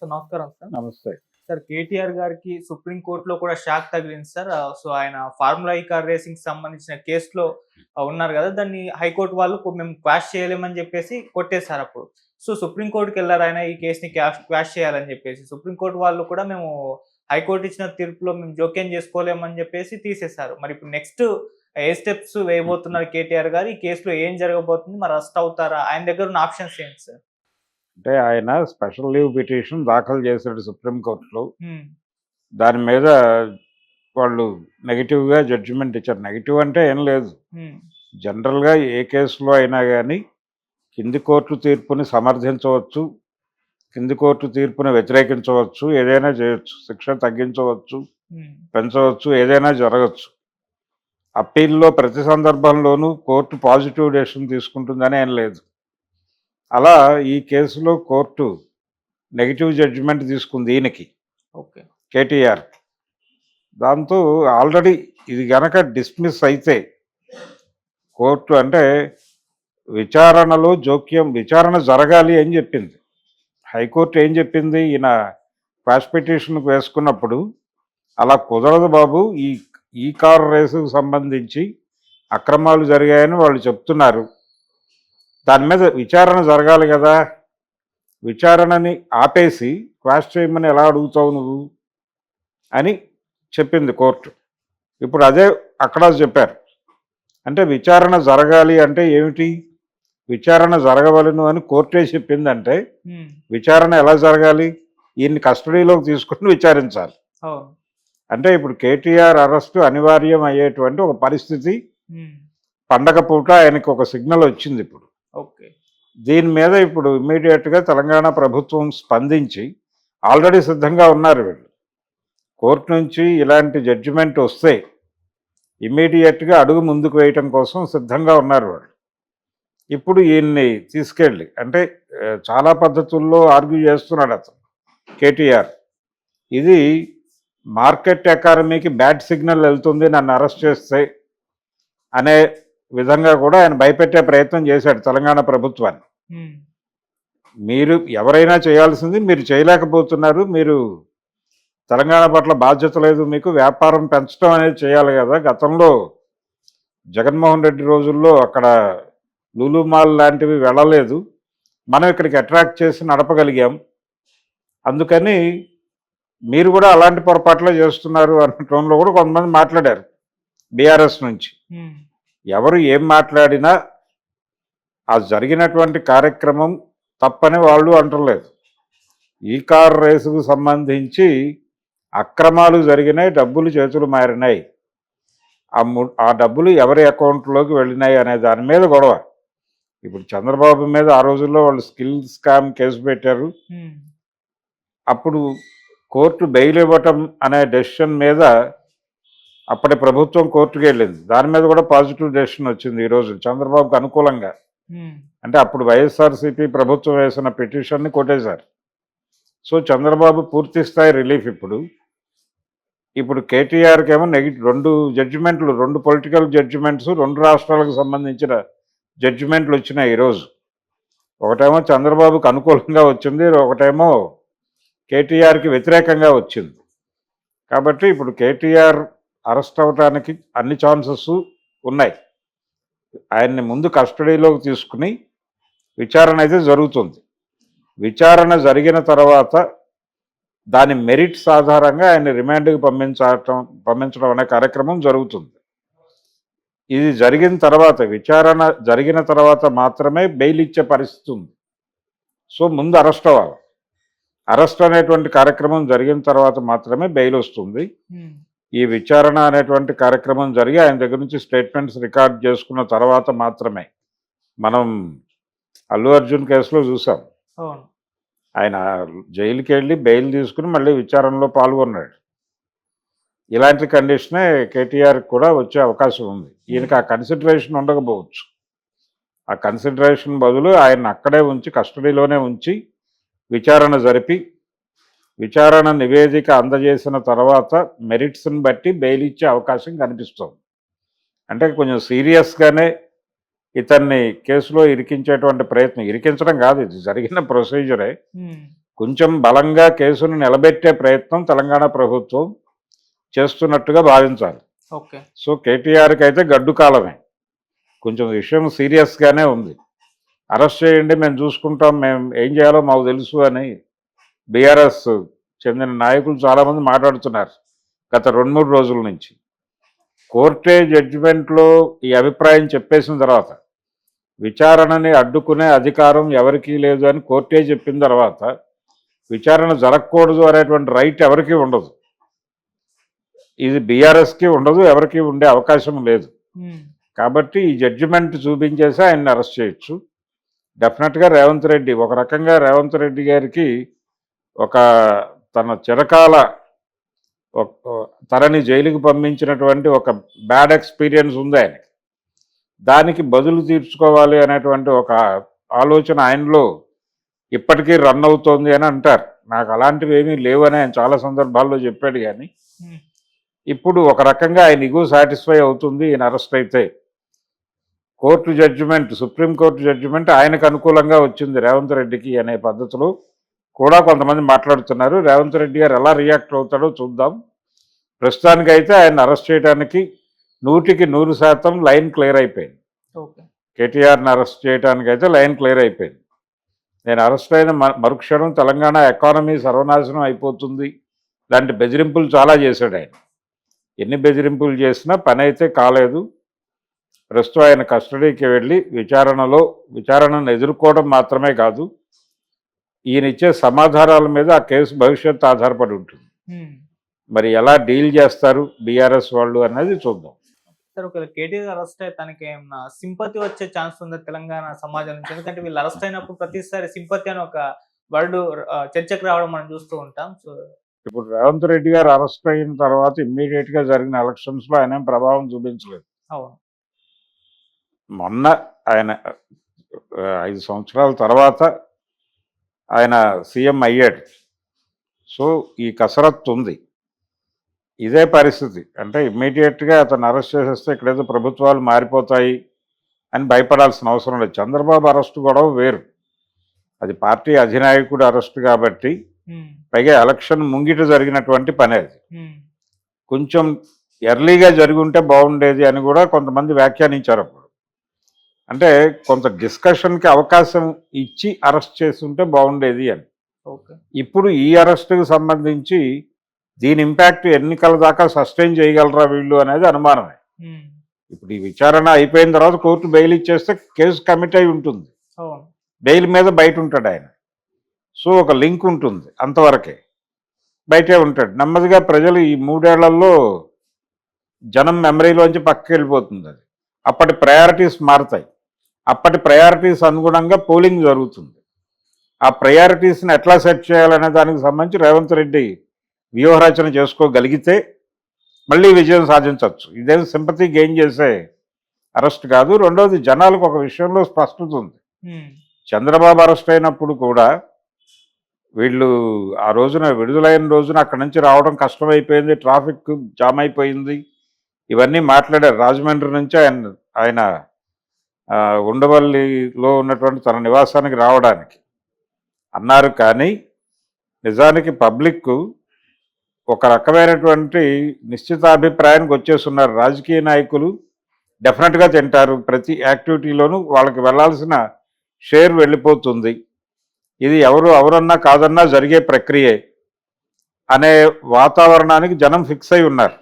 Sir నమస్కారం sir. నమస్తే. Sir KTR గారికి సుప్రీం కోర్ట్‌లో కూడా షాక్ తగిలింది సార్. సో, ఆయన ఫార్ములా ఈ కార్ రేసింగ్‌కి సంబంధించిన కేస్‌లో ఉన్నారు గదా! దాన్ని హైకోర్ట్ వాళ్ళు మేము క్వాష్ చేయలేమని జెప్పేసి కొట్టేసారప్పుడు. సో, సుప్రీం కోర్ట్‌కెళ్లారాయన ఈ కేస్‌ని క్వాష్ చేయాలని జెప్పేసి. సుప్రీం కోర్ట్ వాళ్ళు కూడా మేము హైకోర్ట్ ఇచ్చిన తీర్పులో మేము జోక్యం జేసుకోలేమని జెప్పేసి తీసేశారు. మరి ఇప్పుడు నెక్స్ట్ ఏ స్టెప్స్ వేయబోతున్నారు కేటీఆర్ గారు? ఈ కేస్‌లో ఏం జరగబోతుంది? మరి అరెస్ట్ అవుతారా? ఆయన దగ్గర ఉన్న ఆప్షన్స్ ఏంటి సార్? అంటే ఆయన స్పెషల్ లీవ్ పిటిషన్ దాఖలు చేశాడు సుప్రీంకోర్టులో. హ్మ్. దాని మీద వాళ్ళు నెగెటివ్‌గా జడ్జిమెంట్ ఇచ్చారు. నెగెటివ్ అంటే ఏం లేదు. హ్మ్. జనరల్‌గా ఏ కేసులో అయినా గానీ కింది కోర్టు తీర్పుని సమర్థించవచ్చు. కింది కోర్టు తీర్పుని వ్యతిరేకించవచ్చు. ఏదైనా చేయొచ్చు. శిక్ష తగ్గించవచ్చు, హ్మ్. పెంచవచ్చు, ఏదైనా జరగొచ్చు. అప్పీల్‌లో ప్రతి సందర్భంలోనూ కోర్టు పాజిటివ్ డెసిషన్ తీసుకుంటుందని ఏం లేదు. అలా ఈ కేసులో కోర్టు నెగెటివ్ జడ్జిమెంట్ తీసుకుంది ఈయనకి, ఓకే. కేటీఆర్. దాంతో ఆల్రెడీ ఇది గనక డిస్మిస్ అయితే కోర్టు అంటే విచారణలో విచారణ జరగాలి అని చెప్పింది. హైకోర్టు ఏం చెప్పింది, ఈయన క్వాష్ పిటిషన్‌కు వేసుకున్నప్పుడు అలా కుదరదు బాబు, ఈ ఈ కారు రేసుకు సంబంధించి అక్రమాలు జరిగాయని వాళ్ళు చెప్తున్నారు. దాని మీద విచారణ జరగాలి కదా! విచారణని ఆపేసి క్వాష్ చేయమని ఎలా అడుగుతావు నువ్వు అని చెప్పింది కోర్టు. ఇప్పుడు అదే అక్కడ చెప్పారు. అంటే విచారణ జరగాలి అంటే ఏమిటి? విచారణ జరగవలెను అని కోర్టే చెప్పిందంటే హ్మ్. విచారణ ఎలా జరగాలి? ఈయన్ని కస్టడీలోకి తీసుకొని విచారించాలి. అవును. అంటే ఇప్పుడు కేటీఆర్ అరెస్టు అనివార్యం అయ్యేటువంటి ఒక పరిస్థితి హ్మ్. పండగ పూట ఆయనకి ఒక సిగ్నల్ వచ్చింది ఇప్పుడు. ఓకే. దీని మీద ఇప్పుడు ఇమ్మీడియట్‌గా తెలంగాణ ప్రభుత్వం స్పందించి ఆల్రెడీ సిద్ధంగా ఉన్నారు వీళ్ళు. కోర్టు నుంచి ఇలాంటి జడ్జిమెంట్ వస్తే ఇమ్మీడియట్‌గా అడుగు ముందుకు వేయటం కోసం సిద్ధంగా ఉన్నారు వాళ్ళు. ఇప్పుడు ఈయన్ని తీసుకెళ్ళి అంటే చాలా పద్ధతుల్లో ఆర్గ్యూ చేస్తున్నాడు అతను కేటీఆర్. ఇది మార్కెట్ ఎకానమీకి బ్యాడ్ సిగ్నల్ వెళ్తుంది నన్ను అరెస్ట్ చేస్తే అనే విధంగా కూడా ఆయన భయపెట్టే ప్రయత్నం చేశాడు తెలంగాణ ప్రభుత్వాన్ని. హ్మ్. మీరు ఎవరైనా చేయాల్సింది మీరు చేయలేకపోతున్నారు. మీరు తెలంగాణ పట్ల బాధ్యత లేదు మీకు. వ్యాపారం పెంచడం అనేది చేయాలి కదా! గతంలో జగన్మోహన్ రెడ్డి రోజుల్లో అక్కడ లులు మాల్ లాంటివి వెళ్ళలేదు. మనం ఇక్కడికి అట్రాక్ట్ చేసి నడపగలిగాం. అందుకని మీరు కూడా అలాంటి పొరపాట్లే చేస్తున్నారు అన్న టోన్‌లో కూడా కొంతమంది మాట్లాడారు బీఆర్ఎస్ నుంచి. హ్మ్. ఎవరు ఏం మాట్లాడినా ఆ జరిగినటువంటి కార్యక్రమం తప్పని వాళ్ళు అంటలేదు. ఈ కార్ రేసుకు సంబంధించి అక్రమాలు జరిగినాయి, డబ్బులు చేతులు మారినాయి. ఆ డబ్బులు ఎవరి అకౌంట్లోకి వెళ్ళినాయి అనే దాని మీద గొడవ. ఇప్పుడు చంద్రబాబు మీద ఆ రోజుల్లో వాళ్ళు స్కిల్ స్కామ్ కేసు పెట్టారు. హ్మ్. అప్పుడు కోర్టు బెయిల్ ఇవ్వటం అనే డెసిషన్ మీద అప్పటి ప్రభుత్వం కోర్టుకు వెళ్ళింది. దాని మీద కూడా పాజిటివ్ డెసిషన్ వచ్చింది ఈరోజు చంద్రబాబుకు అనుకూలంగా. హ్మ్. అంటే అప్పుడు వైఎస్ఆర్సీపీ ప్రభుత్వం వేసిన పిటిషన్ని కొట్టేశారు. సో చంద్రబాబు పూర్తి స్థాయి రిలీఫ్ ఇప్పుడు. ఇప్పుడు కేటీఆర్కి ఏమో రెండు జడ్జిమెంట్లు, రెండు పొలిటికల్ జడ్జిమెంట్స్, రెండు రాష్ట్రాలకు సంబంధించిన జడ్జిమెంట్లు వచ్చినాయి ఈరోజు. ఒకటేమో చంద్రబాబుకు అనుకూలంగా వచ్చింది, ఒకటేమో కేటీఆర్కి వ్యతిరేకంగా వచ్చింది. కాబట్టి ఇప్పుడు కేటీఆర్ అరెస్ట్ అవ్వడానికి అన్ని ఛాన్సెస్ ఉన్నాయి. ఆయన్ని ముందు కస్టడీలోకి తీసుకుని విచారణ అయితే జరుగుతుంది. విచారణ జరిగిన తర్వాత దాని మెరిట్స్ ఆధారంగా ఆయన రిమాండ్కి పంపించడం అనే కార్యక్రమం జరుగుతుంది. ఇది జరిగిన తర్వాత, విచారణ జరిగిన తర్వాత మాత్రమే బెయిల్ ఇచ్చే పరిస్థితి ఉంది. సో ముందు అరెస్ట్ అవ్వాలి. అరెస్ట్ అనేటువంటి కార్యక్రమం జరిగిన తర్వాత మాత్రమే బెయిల్ వస్తుంది. ఈ విచారణ అనేటువంటి కార్యక్రమం జరిగి ఆయన దగ్గర నుంచి స్టేట్మెంట్స్ రికార్డ్ చేసుకున్న తర్వాత మాత్రమే. మనం అల్లు అర్జున్ కేసులో చూసాం. ఆయన జైలుకి వెళ్ళి బెయిల్ తీసుకుని మళ్ళీ విచారణలో పాల్గొన్నాడు. ఇలాంటి కండిషనే కేటీఆర్ కూడా వచ్చే అవకాశం ఉంది. ఈయనకి ఆ కన్సిడరేషన్ ఉండకపోవచ్చు. ఆ కన్సిడరేషన్ బదులు ఆయన అక్కడే ఉంచి, కస్టడీలోనే ఉంచి విచారణ జరిపి, విచారణ నివేదిక అందజేసిన తర్వాత మెరిట్స్ని బట్టి బెయిల్ ఇచ్చే అవకాశం కనిపిస్తుంది. అంటే కొంచెం సీరియస్గానే ఇతన్ని కేసులో ఇరికించేటువంటి ప్రయత్నం, ఇరికించడం కాదు, ఇది జరిగిన ప్రొసీజరే. కొంచెం బలంగా కేసును నిలబెట్టే ప్రయత్నం తెలంగాణ ప్రభుత్వం చేస్తున్నట్టుగా భావించాలి. ఓకే. సో కేటీఆర్కి అయితే గడ్డు కాలమే, కొంచెం విషయం సీరియస్గానే ఉంది. అరెస్ట్ చేయండి, మేము చూసుకుంటాం, మేము ఏం చేయాలో మాకు తెలుసు అని బీఆర్ఎస్ చెందిన నాయకులు చాలామంది మాట్లాడుతున్నారు గత 2-3 రోజుల నుంచి. కోర్టే జడ్జిమెంట్లో ఈ అభిప్రాయం చెప్పేసిన తర్వాత, విచారణని అడ్డుకునే అధికారం ఎవరికీ లేదు అని కోర్టే చెప్పిన తర్వాత, విచారణ జరగకూడదు అనేటువంటి రైట్ ఎవరికీ ఉండదు. ఇది బీఆర్ఎస్కి ఉండదు, ఎవరికి ఉండే అవకాశం లేదు. కాబట్టి ఈ జడ్జిమెంట్ చూపించేసి ఆయన్ని అరెస్ట్ చేయొచ్చు. డెఫినెట్గా రేవంత్ రెడ్డి, ఒక రకంగా రేవంత్ రెడ్డి గారికి ఒక తన చిరకాల తనని జైలుకి పంపించినటువంటి ఒక బ్యాడ్ ఎక్స్పీరియన్స్ ఉంది ఆయనకి. దానికి బదులు తీర్చుకోవాలి అనేటువంటి ఒక ఆలోచన ఆయనలో ఇప్పటికీ రన్ అవుతోంది అని అంటారు. నాకు అలాంటివి ఏమీ లేవని ఆయన చాలా సందర్భాల్లో చెప్పాడు. కానీ ఇప్పుడు ఒక రకంగా ఆయన ఇగో సాటిస్ఫై అవుతుంది ఈయన అరెస్ట్ అయితే. కోర్టు జడ్జిమెంట్, సుప్రీంకోర్టు జడ్జిమెంట్ ఆయనకు అనుకూలంగా వచ్చింది రేవంత్ రెడ్డికి అనే పద్ధతిలో కూడా కొంతమంది మాట్లాడుతున్నారు. రేవంత్ రెడ్డి గారు ఎలా రియాక్ట్ అవుతాడో చూద్దాం. ప్రస్తుతానికైతే ఆయన అరెస్ట్ చేయడానికి 100% లైన్ క్లియర్ అయిపోయింది. కేటీఆర్ని అరెస్ట్ చేయడానికైతే లైన్ క్లియర్ అయిపోయింది. నేను అరెస్ట్ అయిన మరుక్షణం తెలంగాణ ఎకానమీ సర్వనాశనం అయిపోతుంది లాంటి బెదిరింపులు చాలా చేశాడు ఆయన. ఎన్ని బెదిరింపులు చేసినా పని అయితే కాలేదు. ప్రస్తుతం ఆయన కస్టడీకి వెళ్ళి విచారణను ఎదుర్కోవడం మాత్రమే కాదు, ఈయన ఇచ్చే సమాధానాల మీద ఆ కేసు భవిష్యత్తు ఆధారపడి ఉంటుంది. మరి ఎలా డీల్ చేస్తారు బీఆర్ఎస్ వాళ్ళు అనేది చూద్దాం. సార్, ఒకవేళ కేటీఆర్ అరెస్ట్ అయితే తనకి ఏమన్నా సింపతి వచ్చే ఛాన్స్ ఉందా తెలంగాణ సమాజం నుంచి? ఎందుకంటే వీళ్ళు అరెస్ట్ అయినప్పుడు ప్రతిసారి సింపతి అని ఒక వర్డ్ చర్చకు రావడం మనం చూస్తూ ఉంటాం. సో ఇప్పుడు రేవంత్ రెడ్డి గారు అరెస్ట్ అయిన తర్వాత ఇమ్మీడియట్గా జరిగిన ఎలక్షన్స్లో ఆయన ప్రభావం చూపించలేదు. అవును. మొన్న ఆయన 5 సంవత్సరాల తర్వాత ఆయన సీఎం అయ్యాడు. సో ఈ కసరత్తు ఉంది. ఇదే పరిస్థితి అంటే ఇమ్మీడియట్గా అతను అరెస్ట్ చేసేస్తే ఇక్కడేదో ప్రభుత్వాలు మారిపోతాయి అని భయపడాల్సిన అవసరం లేదు. చంద్రబాబు అరెస్టు గొడవ వేరు, అది పార్టీ అధినాయకుడు అరెస్టు కాబట్టి, పైగా ఎలక్షన్ ముంగిట జరిగినటువంటి పని. అది కొంచెం ఎర్లీగా జరిగి ఉంటే బాగుండేది అని కూడా కొంతమంది వ్యాఖ్యానించారు. అప్పుడు అంటే కొంత డిస్కషన్కి అవకాశం ఇచ్చి అరెస్ట్ చేస్తుంటే బాగుండేది అని. ఇప్పుడు ఈ అరెస్టుకు సంబంధించి దీని ఇంపాక్ట్ ఎన్నికల దాకా సస్టైన్ చేయగలరా వీళ్ళు అనేది అనుమానమే. ఇప్పుడు ఈ విచారణ అయిపోయిన తర్వాత కోర్టు బెయిల్ ఇచ్చేస్తే కేసు కమిట్ అయి ఉంటుంది, బెయిల్ మీద బయట ఉంటాడు ఆయన. సో ఒక లింక్ ఉంటుంది, అంతవరకే బయటే ఉంటాడు. నెమ్మదిగా ప్రజలు ఈ 3 ఏళ్లలో జనం మెమరీలోంచి పక్కకి వెళ్ళిపోతుంది. అది అప్పటి ప్రయారిటీస్ మారుతాయి. అప్పటి ప్రయారిటీస్ అనుగుణంగా పోలింగ్ జరుగుతుంది. ఆ ప్రయారిటీస్ని ఎట్లా సెట్ చేయాలనే దానికి సంబంధించి రేవంత్ రెడ్డి వ్యూహరచన చేసుకోగలిగితే మళ్ళీ విజయం సాధించవచ్చు. ఇదేం సింపతి గెయిన్ చేసే అరెస్ట్ కాదు. రెండోది, జనాలకు ఒక విషయంలో స్పష్టత ఉంది. చంద్రబాబు అరెస్ట్ అయినప్పుడు కూడా వీళ్ళు ఆ రోజున విడుదలైన రోజున అక్కడి నుంచి రావడం కష్టమైపోయింది, ట్రాఫిక్ జామ్ అయిపోయింది, ఇవన్నీ మాట్లాడారు. రాజమండ్రి నుంచి ఆయన ఉండవల్లిలో ఉన్నటువంటి తన నివాసానికి రావడానికి అన్నారు. కానీ నిజానికి పబ్లిక్ ఒక రకమైనటువంటి నిశ్చితాభిప్రాయానికి వచ్చేస్తున్నారు. రాజకీయ నాయకులు డెఫినెట్గా తింటారు, ప్రతి యాక్టివిటీలోనూ వాళ్ళకి వెళ్ళాల్సిన షేర్ వెళ్ళిపోతుంది, ఇది ఎవరన్నా కాదన్నా జరిగే ప్రక్రియే అనే వాతావరణానికి జనం ఫిక్స్ అయి ఉన్నారు.